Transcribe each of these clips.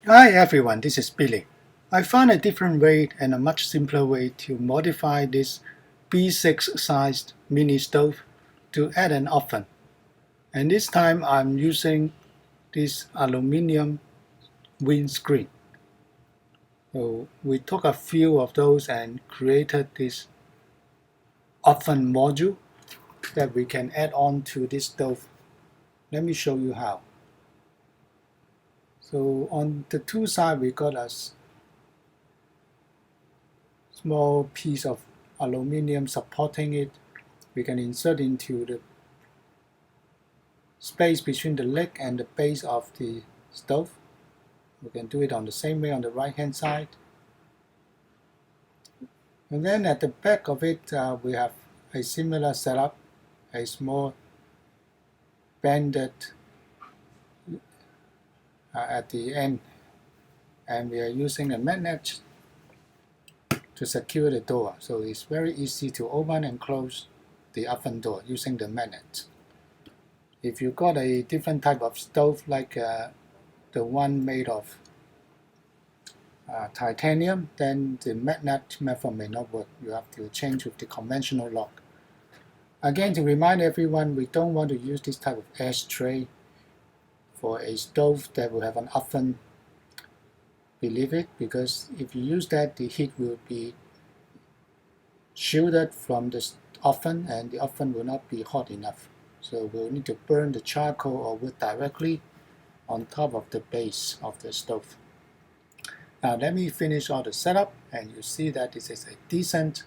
Hi everyone, this is Billy. I found a different way and a much simpler way to modify this B6 sized mini stove to add an oven. And this time I'm using this aluminum windscreen. So we took a few of those and created this oven module that we can add on to this stove. Let me show you how. So on the two sides we got a small piece of aluminum supporting it. We can insert into the space between the leg and the base of the stove. We can do it on the same way on the right hand side. And then at the back of it we have a similar setup, a small banded at the end, and we are using a magnet to secure the door, so it's very easy to open and close the oven door using the magnet. If you got a different type of stove like the one made of titanium, then the magnet method may not work. You have to change with the conventional lock. Again, to remind everyone, we don't want to use this type of ashtray for a stove that will have an oven beneath it, because if you use that, the heat will be shielded from the oven and the oven will not be hot enough. So we'll need to burn the charcoal or wood directly on top of the base of the stove. Now let me finish all the setup, and you see that this is a decent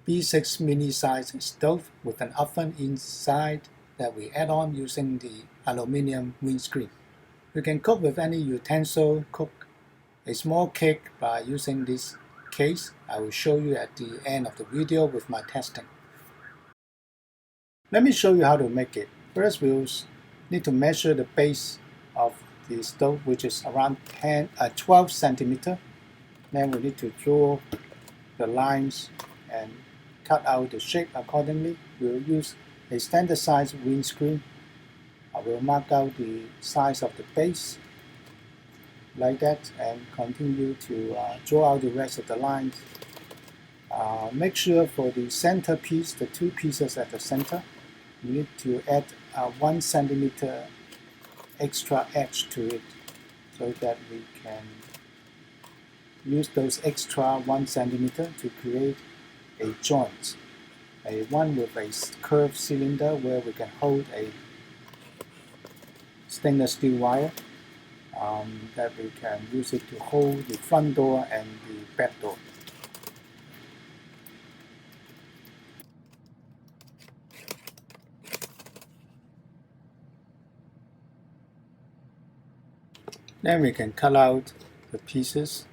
B6 mini size stove with an oven inside that we add on using the aluminum windscreen. You can cook with any utensil, cook a small cake by using this case. I will show you at the end of the video with my testing. Let me show you how to make it. First we'll need to measure the base of the stove, which is around 12 centimeter. Then we need to draw the lines and cut out the shape accordingly. We'll use a standard size windscreen. I will mark out the size of the base like that and continue to draw out the rest of the lines. Make sure for the center piece, the two pieces at the center, you need to add 1 centimeter extra edge to it so that we can use those extra 1 centimeter to create a joint, a one with a curved cylinder where we can hold a stainless steel wire that we can use it to hold the front door and the back door. Then we can cut out the pieces.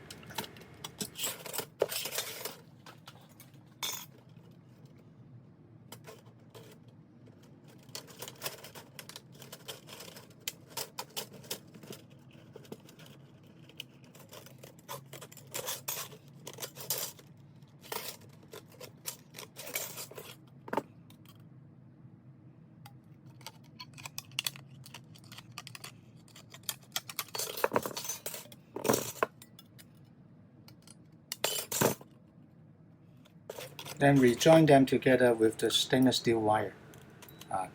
Then we join them together with the stainless steel wire.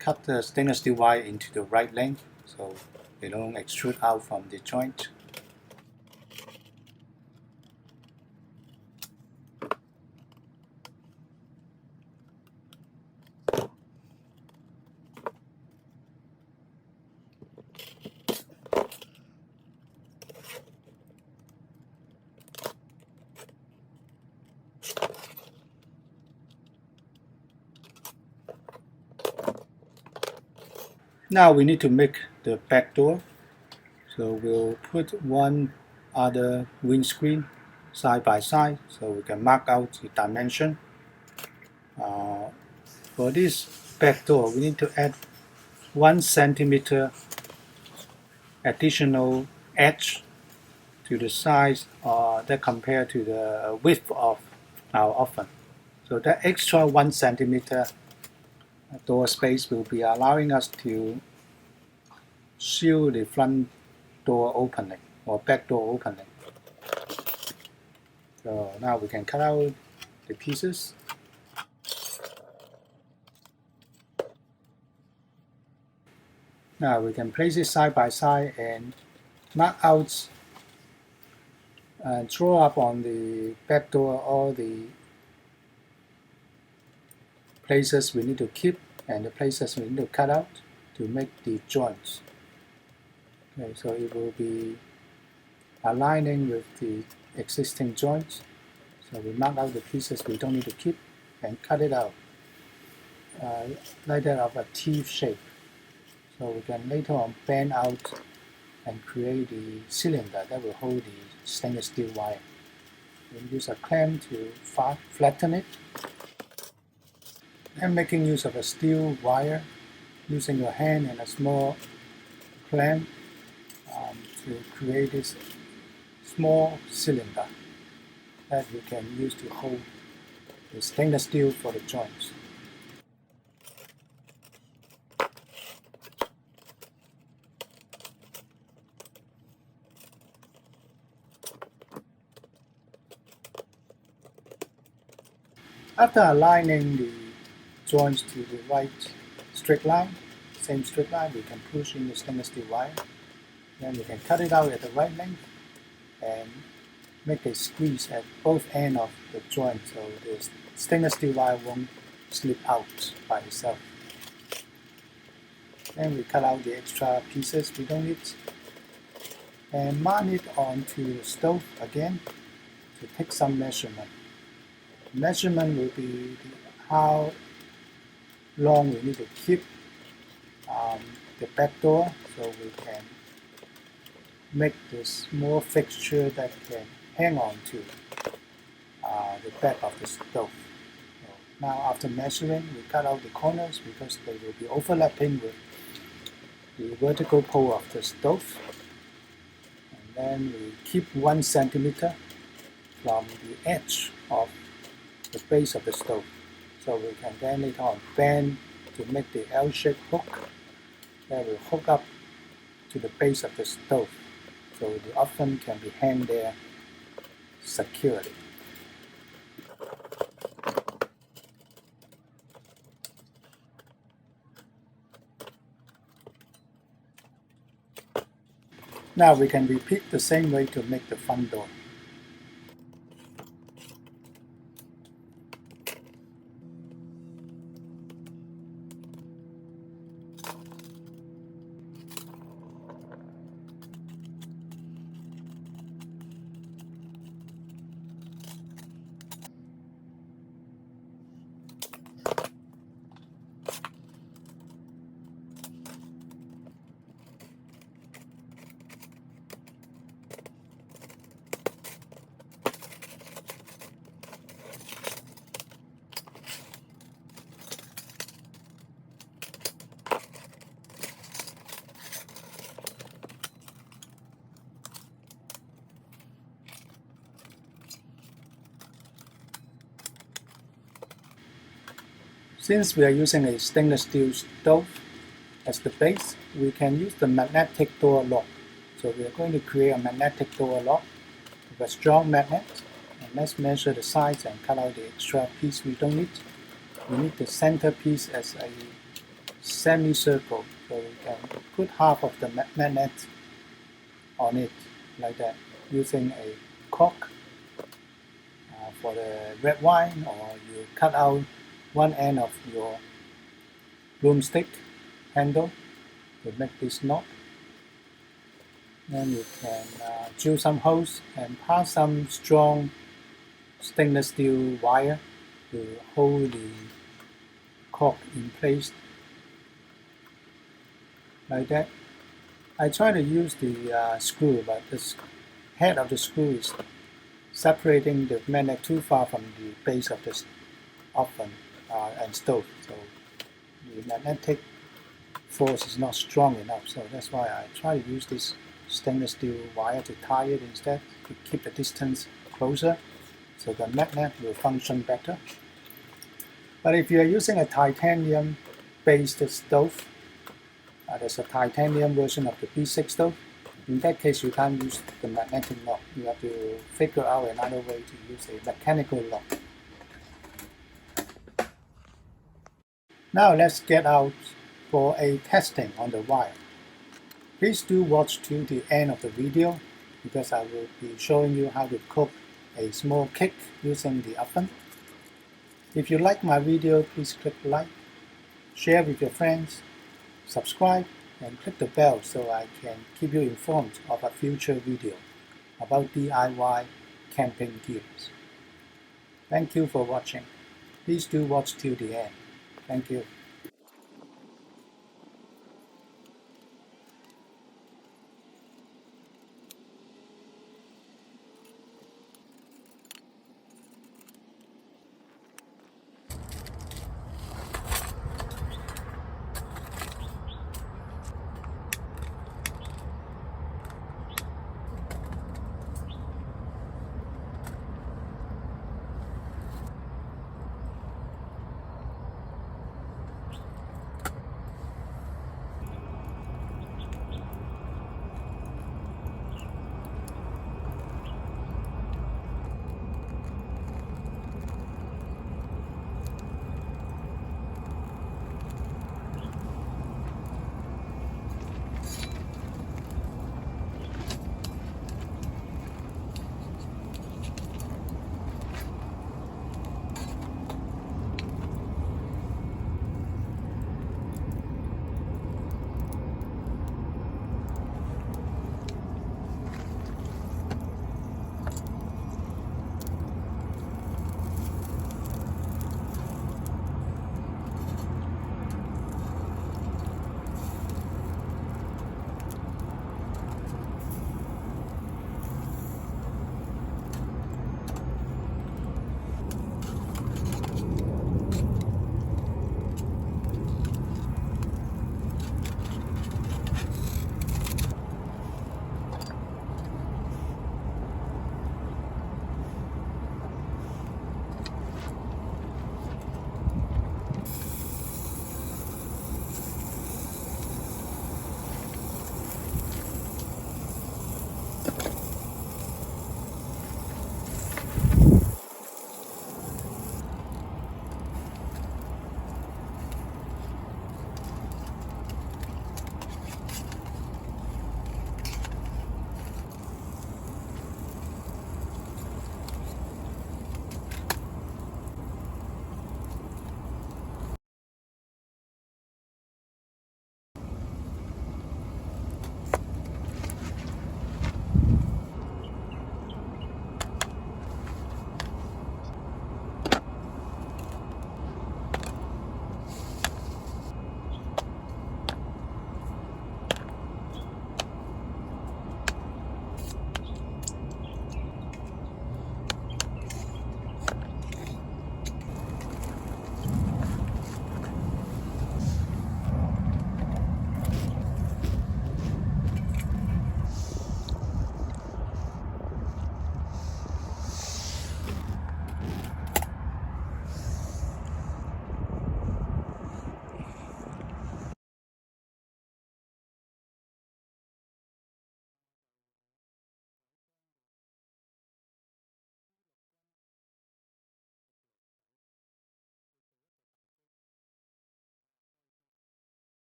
Cut the stainless steel wire into the right length so they don't extrude out from the joint. Now we need to make the back door. So we'll put one other windscreen side by side so we can mark out the dimension. For this back door, we need to add 1 centimeter additional edge to the size that compared to the width of our oven. So that extra 1 centimeter door space will be allowing us to seal the front door opening. or back door opening. So now we can cut out the pieces. Now we can place it side by side and mark out and draw up on the back door all the places we need to keep and the places we need to cut out to make the joints. Okay, so it will be aligning with the existing joints. So we mark out the pieces we don't need to keep and cut it out like that of a teeth shape. So we can later on bend out and create the cylinder that will hold the stainless steel wire. We use a clamp to flatten it. And making use of a steel wire, using your hand and a small clamp to create this small cylinder that we can use to hold the stainless steel for the joints. After aligning the joints to the right straight line, same straight line, we can push in the stainless steel wire. Then we can cut it out at the right length and make a squeeze at both ends of the joint so the stainless steel wire won't slip out by itself. Then we cut out the extra pieces we don't need and mount it onto the stove again to take some measurement. Measurement will be how long we need to keep the back door so we can make this small fixture that can hang on to the back of the stove. So now after measuring, we cut out the corners because they will be overlapping with the vertical pole of the stove. And then we keep 1 centimeter from the edge of the base of the stove. So we can then later on bend to make the L-shaped hook that will hook up to the base of the stove so the oven can be hung there securely. Now we can repeat the same way to make the front door. Since we are using a stainless steel stove as the base, we can use the magnetic door lock. So we are going to create a magnetic door lock with a strong magnet. And let's measure the size and cut out the extra piece we don't need. We need the center piece as a semicircle. So we can put half of the magnet on it like that using a cork for the red wine, or you cut out one end of your broomstick handle to make this knot. Then you can drill some holes and pass some strong stainless steel wire to hold the cork in place like that. I try to use the screw, but the head of the screw is separating the magnet too far from the base of the oven and stove, so the magnetic force is not strong enough. So that's why I try to use this stainless steel wire to tie it instead, to keep the distance closer so the magnet will function better. But if you are using a titanium based stove, there's a titanium version of the B6 stove, In that case, you can't use the magnetic lock. You have to figure out another way to use a mechanical lock. Now let's get out for a testing on the wire. Please do watch to the end of the video because I will be showing you how to cook a small cake using the oven. If you like my video, please click like, share with your friends, subscribe, and click the bell so I can keep you informed of a future video about DIY camping gears. Thank you for watching. Please do watch till the end. Thank you.